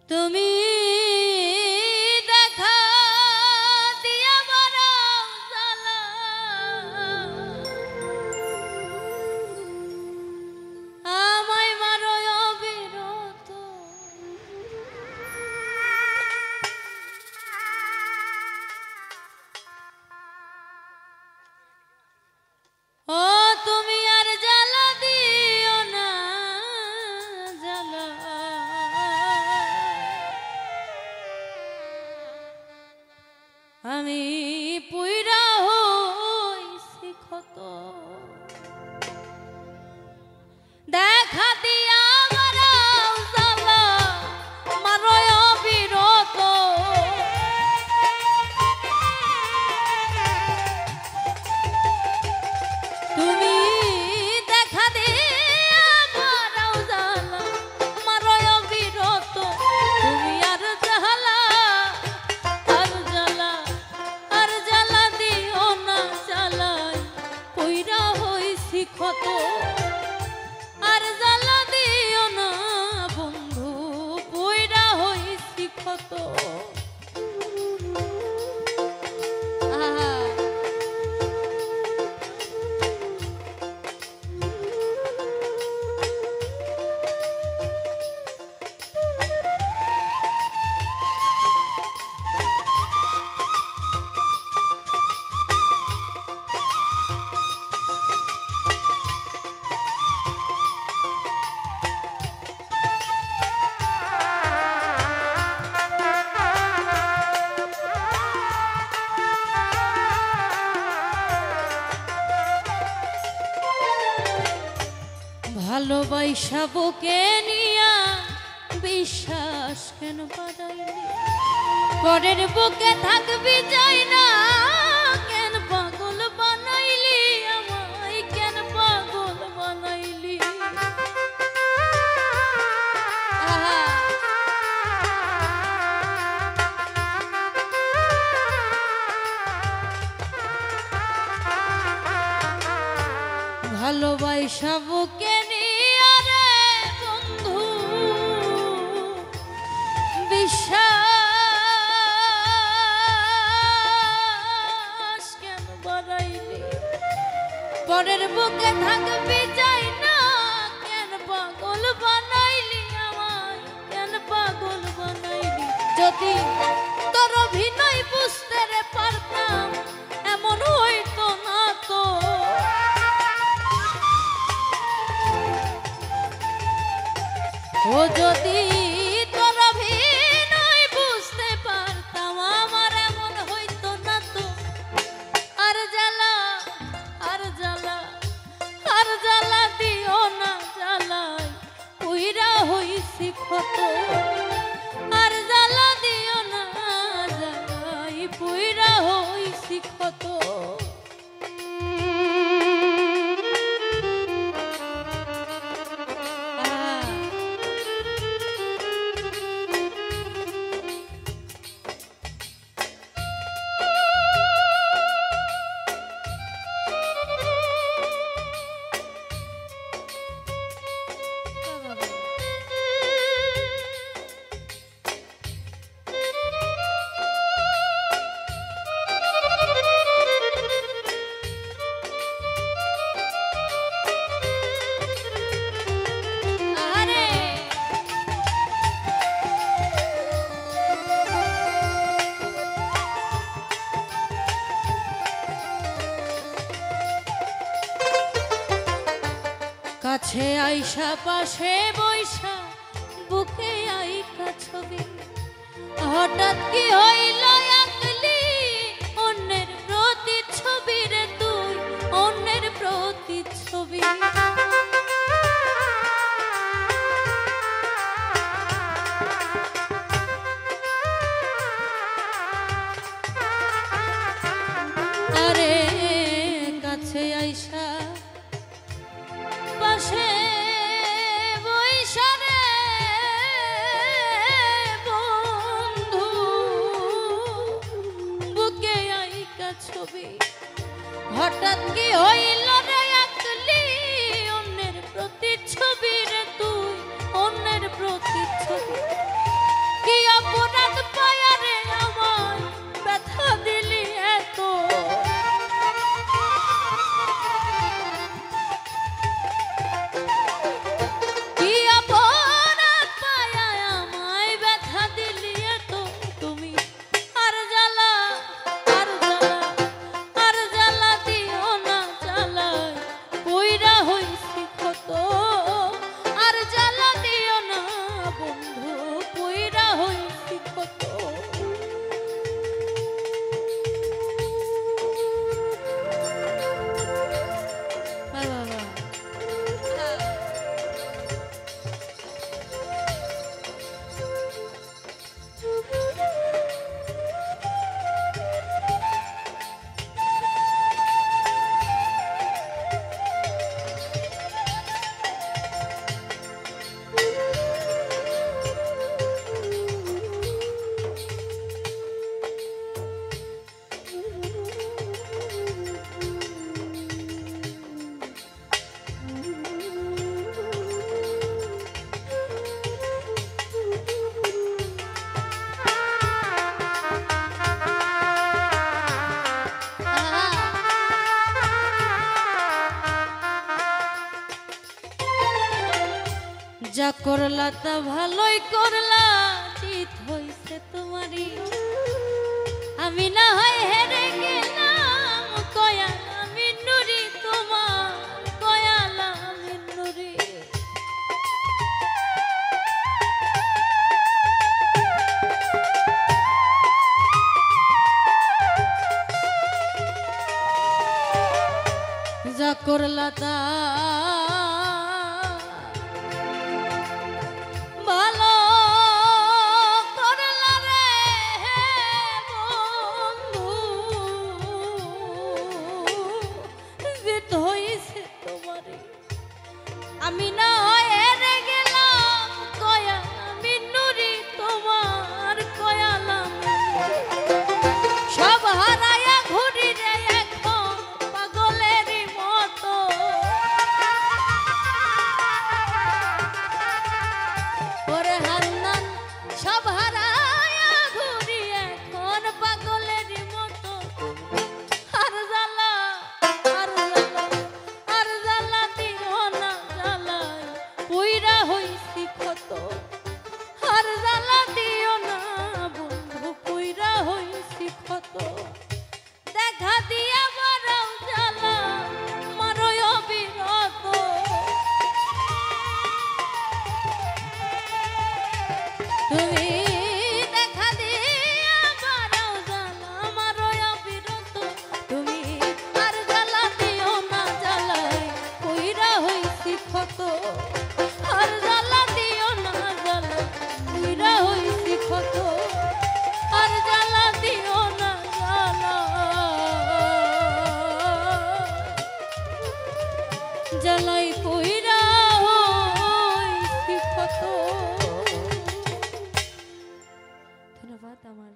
তুমি দেখা দিয়া বারাও জ্বালা আমায় মারো অবিরত ও তুমি আর জ্বালা দিও না জ্বালা আমি পুইরা হইছি ক্ষত দেখা দিয়া বারাও জ্বালা মারো অবিরত তুমি দেখা দিয়া বারাও জ্বালা মারো অবিরত তুমি আর জ্বালা আর জ্বালা দিও না জ্বালাই কইরা হইছি ক্ষত আর জ্বালা দিও না বন্ধু কইরা হইছি ক্ষত ভালোবাসা বুকে নিয়া বিশ্বাস কেন বাড়াইলি পরের বুকে থাকবি যাই না কেন পাগল বানাইলি আমায় কেন পাগল বানাইলি ভালোবাসা বুকে নিয়া রে বন্ধু বিশ্বাস কেন বাড়াইলি পরের বুকে থাকবি যাই না কেন পাগল বানাইলি আমায় কেন পাগল বানাইলি যদি তোর অভিনয় বুঝতে রে পারতাম এমন হইতো না তো ও যদি তোর অভিনয় বুঝতে পারতাম আমার এমন হইতো না তো আর জ্বালা আর জ্বালা আর জ্বালা দিও না জ্বালাই পুইরা হইছি ক্ষত আর জ্বালা দিও না জ্বালাই পুইরা হইছি ক্ষত কাছে আইসা পাশে বইসা বুকে আইকা ছবি হঠাৎ কি হইল আকলি অন্যের প্রতি ছবি রে তুই অন্যের প্রতি ছবি আরে কাছে আইসা পাশে বইসা করলা তা ভালোই করলা, চিত হইছে তোমারই। আমি না হয় হেরে গেলাম, কয়ালা মিন্নুরি তোমার, কয়ালা মিন্নুরি। যা করলা তা ভালো করলা রে বন্ধু, জিত হইছে তোমারে। আমি না হয় হেরে গেলাম, কয়ালা মিন্নুরি তোমার, কয়ালা সব হারায়া ঘুরি রে এখন পাগলেরই মতো। ওরে হান্নান সব হারায়া ঘুরি এখন পাগলেরই মতো। আর জ্বালা, আর জ্বালা, আর জ্বালা দিও না জ্বালায় পুইরা হইছি কত। আর জ্বালা দিও না বন্ধু, পুইরা হইছি কত। দেখা দিয়া বারাও জ্বালা মারয় অবিরত। তুমি দেখা দিয়া বারাও জ্বালা মারয় অবিরত। তুমি আর জ্বালা দিও না জ্বালায় পুইরা হইছি কত। আর জ্বালা দিও না জ্বালা পুইরা হইছি কত। আর জ্বালা দিও না জ্বালা, জ্বালাই পুইরা হইছি কত। ধন্যবাদ আমার